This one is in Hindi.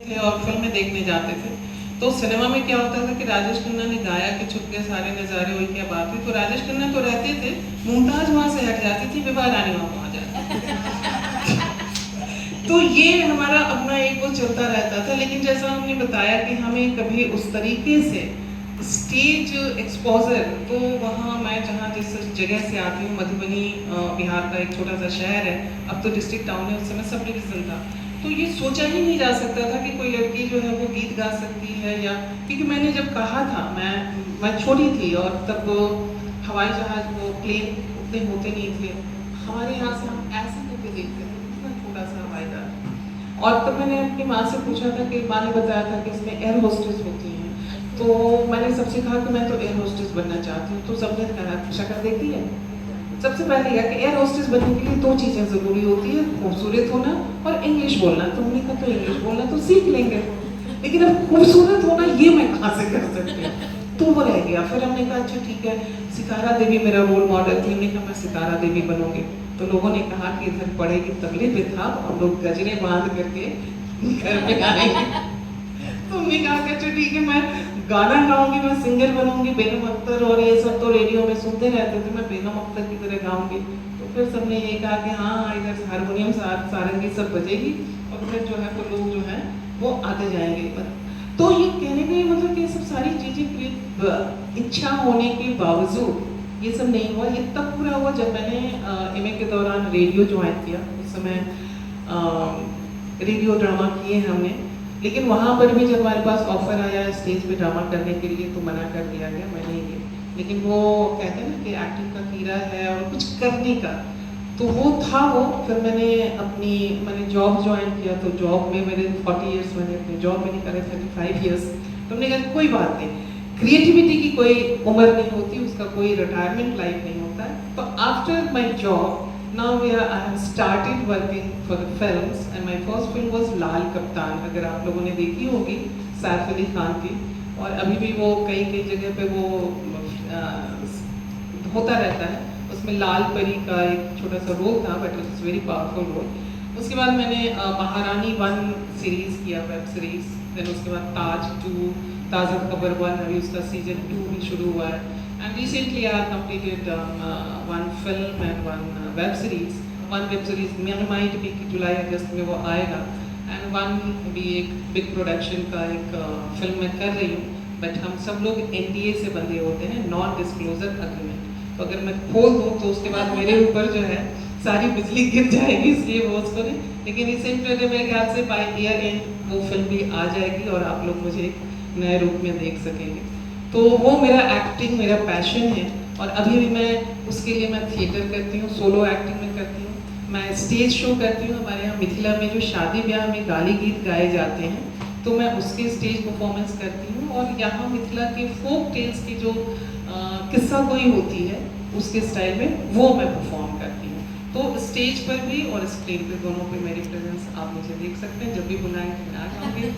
थे और फिल्में देखने जाते थे। तो सिनेमा में क्या होता था कि राजेश खन्ना ने गाया कि छुप के सारे नज़ारे हुई क्या बात है, तो राजेश खन्ना तो रहते थे, मुमताज वहाँ से हट जाती थी, विभा रानी वहाँ जाती। तो ये हमारा अपना एक वो चलता रहता था। लेकिन जैसा हमने बताया कि हमें कभी उस तरीके से स्टेज एक्सपोजर, तो वहाँ मैं जहाँ जिस जगह से आती हूँ, मधुबनी बिहार का एक छोटा सा शहर है, अब तो डिस्ट्रिक्ट टाउन है, उस समय सब डिवीजन था। तो ये सोचा ही नहीं जा सकता था कि कोई लड़की जो है वो गीत गा सकती है, या क्योंकि मैंने जब कहा था, मैं छोटी थी और तब हवाई जहाज वो प्लेन उतने होते नहीं थे हमारे यहाँ से, हम ऐसे करके देखते थे, इतना छोटा सा हवाई जहाज। और तब मैंने अपनी माँ से पूछा था कि माँ ने बताया था कि इसमें एयर होस्टेस होती हैं, तो मैंने सबसे कहा कि मैं तो एयर होस्टेस बनना चाहती हूँ। तो सबने कहा शक्ल देखी है। सबसे पहले यह कि एयर होस्टेस बनने के लिए 2 चीज़ें ज़रूरी होती है, खूबसूरत होना और इंग्लिश बोलना। तो हमने कहा तो इंग्लिश बोलना तो सीख लेंगे, लेकिन अब खूबसूरत होना ये मैं कहाँ से कर सकती हूँ, तो वो रह गया। फिर हमने कहा अच्छा ठीक है, सितारा देवी मेरा रोल मॉडल थी, हमने कहा मैं सितारा देवी बनूंगी। तो लोगों ने कहा कि इधर पड़ेगी तगड़े पे था, हम लोग गजरे बांध करके घर पे आएंगे। तो हमने कहा कि अच्छा ठीक है, मैं गाना गाऊंगी, मैं सिंगर बनूंगी, बेगम अख्तर और ये सब तो रेडियो में सुनते रहते थे, मैं बेगम अख्तर की तरह गाऊंगी। तो फिर सबने ये कहा कि हाँ इधर हारमोनियम सारंगी सब बजेगी और फिर जो है वो लोग जो है वो आते जाएंगे। तो ये कहने का मतलब कि सब सारी चीज़ें इच्छा होने के बावजूद ये सब नहीं हुआ। ये तब पूरा हुआ जब मैंने एमए के दौरान रेडियो ज्वाइन किया। उस समय रेडियो ड्रामा किए हमने, लेकिन वहाँ पर भी जब हमारे पास ऑफर आया स्टेज पे ड्रामा करने के लिए तो मना कर दिया गया, मैं नहीं गई। लेकिन वो कहते हैं ना कि एक्टिंग का कीड़ा है और कुछ करने का, तो वो था वो। फिर मैंने जॉब ज्वाइन किया, तो जॉब में मेरे 40 इयर्स मैंने अपने जॉब में नहीं करे, 35 इयर्स। तो हमने कहा कोई बात नहीं, क्रिएटिविटी की कोई उम्र नहीं होती, उसका कोई रिटायरमेंट लाइफ नहीं होता है। तो after my job now I have started working for the films and my first film was लाल कप्तान, अगर आप लोगों ने देखी होगी, सैफ अली खान की। और अभी भी वो कई जगह पे वो होता रहता है। उसमें लाल परी का एक छोटा सा रोल था, but it is very powerful role. उसके बाद मैंने महारानी 1 सीरीज़ किया, वेब सीरीज़। फिर उसके बाद ताज 2, ताज़ा खबर 1, अभी उसका सीजन 2 भी शुरू हुआ है। And recently I have completed 1 film and 1 web series. 1 web series mid भी जुलाई अगस्त में वो आएगा, and 1 भी एक बिग प्रोडक्शन का एक फिल्म मैं कर रही हूँ। बट हम सब लोग NDA से बंधे होते हैं, नॉन डिस्क्लोजर अग्रीमेंट। तो अगर मैं खोल दूँ तो उसके बाद मेरे ऊपर जो है सारी बिजली गिर जाएगी, इसलिए वो उसको नहीं। लेकिन रिसेंटली मेरे ख्याल से बाय ईयर एंड वो फिल्म भी आ जाएगी और आप लोग मुझे नए रूप में देख सकेंगे। तो वो मेरा एक्टिंग मेरा पैशन है। और अभी भी मैं उसके लिए मैं थिएटर करती हूँ, सोलो एक्टिंग में करती हूँ, मैं स्टेज शो करती हूँ। हमारे यहाँ मिथिला में जो शादी ब्याह में गाली गीत गाए जाते हैं, तो मैं उसके स्टेज परफॉर्मेंस करती हूँ। और यहाँ मिथिला के फोक टेल्स की जो किस्सा गोई होती है उसके स्टाइल में वो मैं परफॉर्म करती हूँ। तो स्टेज पर भी और स्क्रीन पे दोनों पे मेरी प्रेजेंस आप मुझे देख सकते हैं। जब भी बुलाएंगे मैं आ जाऊँगी।